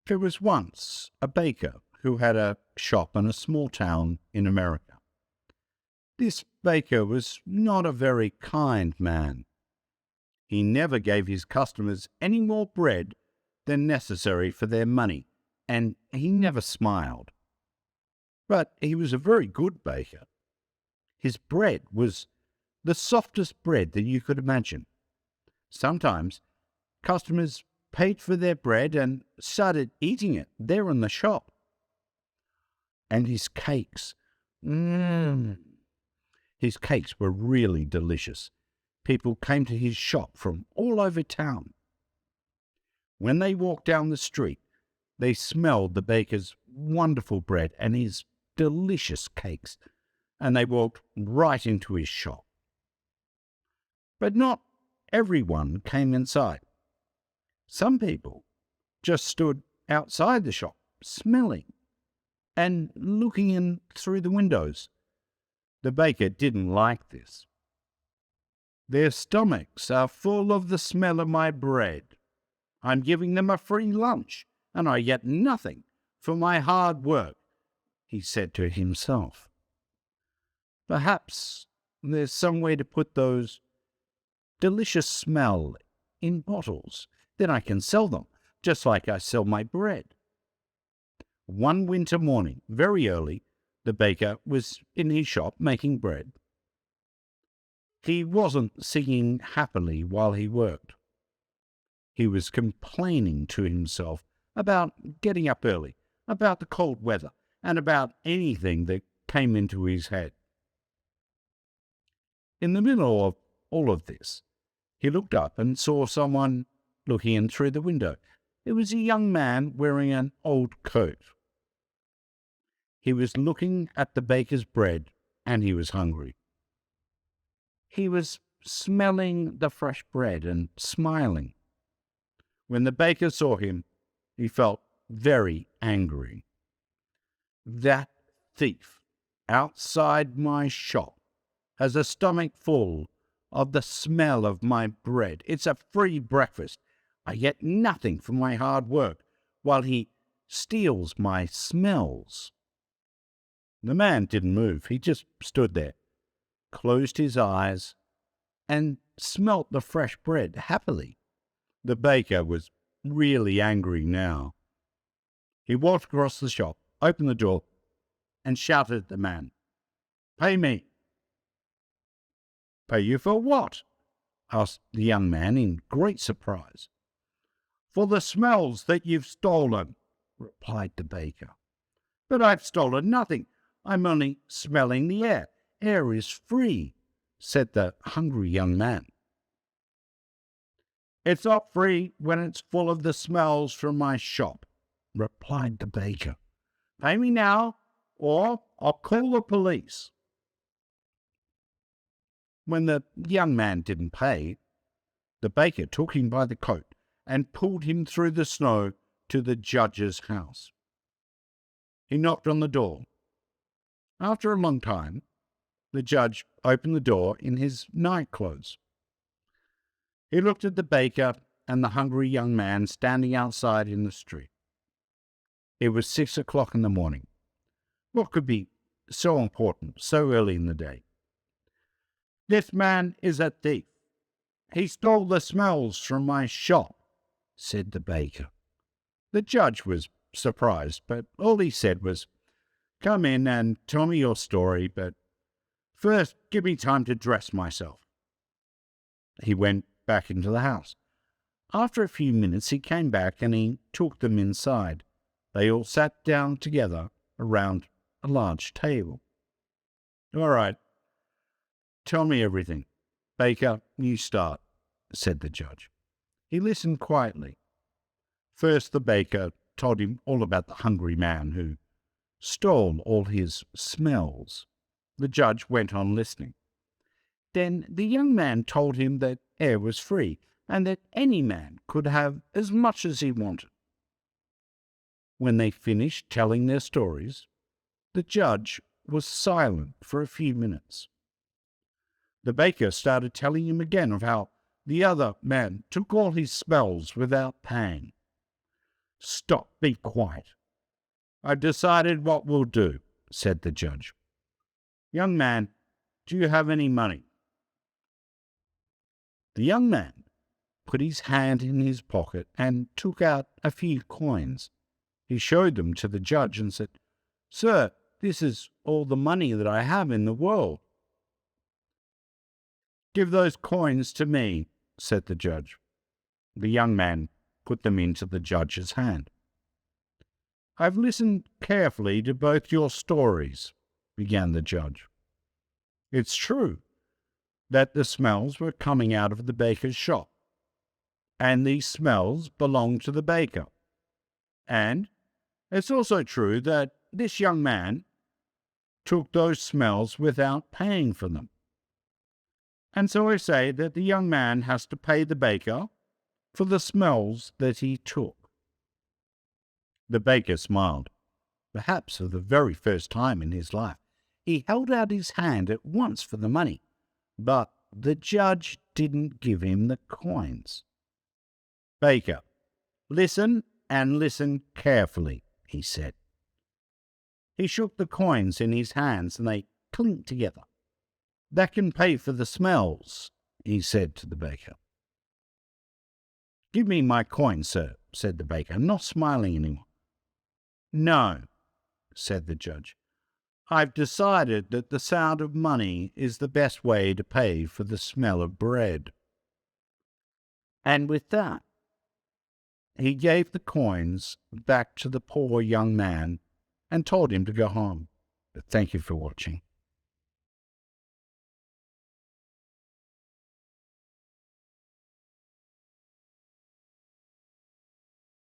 There was once a baker who had a shop in a small town in America. This baker was not a very kind man. He never gave his customers any more bread than necessary for their money, and he never smiled. But he was a very good baker. His bread was the softest bread that you could imagine. Sometimes customers paid for their bread and started eating it there in the shop. And his cakes, his cakes were really delicious. People came to his shop from all over town. When they walked down the street, they smelled the baker's wonderful bread and his delicious cakes, and they walked right into his shop. But not everyone came inside. Some people just stood outside the shop, smelling and looking in through the windows. The baker didn't like this. Their stomachs are full of the smell of my bread. I'm giving them a free lunch, and I get nothing for my hard work, he said to himself. Perhaps there's some way to put those delicious smell in bottles. Then I can sell them, just like I sell my bread. One winter morning, very early, the baker was in his shop making bread. He wasn't singing happily while he worked. He was complaining to himself about getting up early, about the cold weather, and about anything that came into his head. In the middle of all of this, he looked up and saw someone looking in through the window. It was a young man wearing an old coat. He was looking at the baker's bread, and he was hungry. He was smelling the fresh bread and smiling. When the baker saw him, he felt very angry. That thief outside my shop has a stomach full of the smell of my bread. It's a free breakfast. I get nothing for my hard work, while he steals my smells. The man didn't move. He just stood there, closed his eyes, and smelt the fresh bread happily. The baker was really angry now. He walked across the shop, opened the door, and shouted at the man, "Pay me." "Pay you for what?" asked the young man in great surprise. "For the smells that you've stolen," replied the baker. "But I've stolen nothing. I'm only smelling the air. Air is free," said the hungry young man. "It's not free when it's full of the smells from my shop," replied the baker. "Pay me now, or I'll call the police." When the young man didn't pay, the baker took him by the coat and pulled him through the snow to the judge's house. He knocked on the door. After a long time, the judge opened the door in his night clothes. He looked at the baker and the hungry young man standing outside in the street. It was 6 o'clock in the morning. What could be so important so early in the day? "This man is a thief. He stole the smells from my shop," said the baker. The judge was surprised, but all he said was, "Come in and tell me your story, but first give me time to dress myself." He went back into the house. After a few minutes he came back and he took them inside. They all sat down together around a large table. "All right, tell me everything. Baker, you start," said the judge. He listened quietly. First the baker told him all about the hungry man who stole all his smells. The judge went on listening. Then the young man told him that air was free and that any man could have as much as he wanted. When they finished telling their stories, the judge was silent for a few minutes. The baker started telling him again of how the other man took all his smells without paying. "Stop, be quiet. I've decided what we'll do," said the judge. "Young man, do you have any money?" The young man put his hand in his pocket and took out a few coins. He showed them to the judge and said, "Sir, this is all the money that I have in the world." "Give those coins to me," said the judge. The young man put them into the judge's hand. "I've listened carefully to both your stories," began the judge. "It's true that the smells were coming out of the baker's shop, and these smells belonged to the baker. And it's also true that this young man took those smells without paying for them. And so I say that the young man has to pay the baker for the smells that he took." The baker smiled, perhaps for the very first time in his life. He held out his hand at once for the money, but the judge didn't give him the coins. "Baker, listen and listen carefully," he said. He shook the coins in his hands and they clinked together. "That can pay for the smells," he said to the baker. "Give me my coin, sir," said the baker, not smiling anymore. "No," said the judge. "I've decided that the sound of money is the best way to pay for the smell of bread." And with that, he gave the coins back to the poor young man and told him to go home. Thank you for watching.